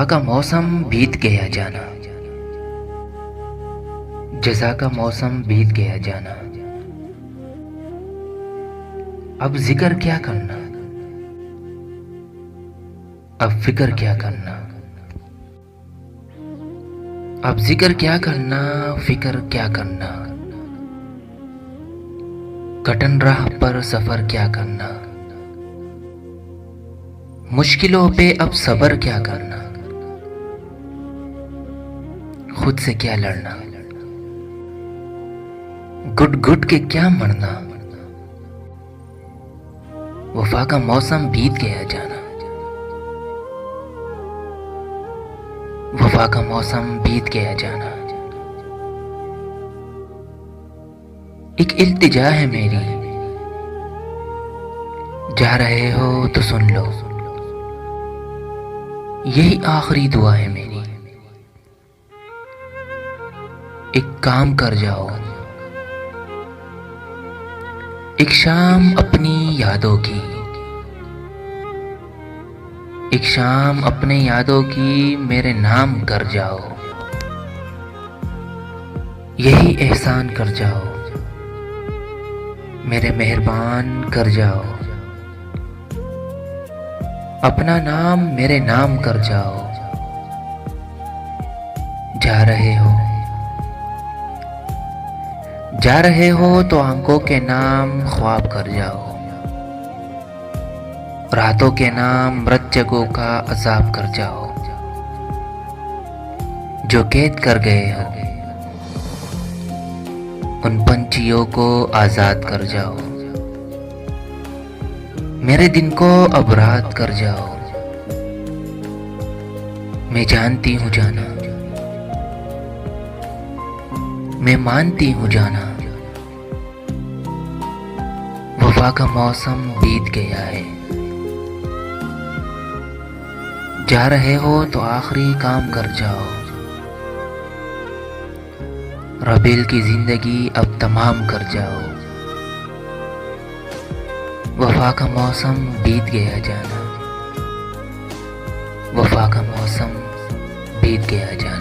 वफा का मौसम बीत गया जाना, जज़ा का मौसम बीत गया जाना। अब जिक्र क्या करना, अब फिक्र क्या करना। अब जिक्र क्या करना, फिक्र क्या करना। कटन राह पर सफर क्या करना, मुश्किलों पे अब सब्र क्या करना। खुद से क्या लड़ना, घुट घुट के क्या मरना। वफा का मौसम बीत गया जाना, वफा का मौसम बीत गया जाना। एक इल्तिजा है मेरी, जा रहे हो तो सुन लो, यही आखिरी दुआ है मेरी। एक काम कर जाओ, एक शाम अपनी यादों की, एक शाम अपने यादों की मेरे नाम कर जाओ। यही एहसान कर जाओ, मेरे मेहरबान कर जाओ। अपना नाम मेरे नाम कर जाओ। जा रहे हो, जा रहे हो तो आंखों के नाम ख्वाब कर जाओ। रातों के नाम मृत जगहों का अजाब कर जाओ। जो कैद कर गए हो उन पंछियों को आजाद कर जाओ। मेरे दिन को अब रात कर जाओ। मैं जानती हूँ जाना, मैं मानती हूँ जाना। वफा का मौसम बीत गया है। जा रहे हो तो आखिरी काम कर जाओ। रबील की जिंदगी अब तमाम कर जाओ। वफा का मौसम बीत गया जाना, वफा का मौसम बीत गया जाना।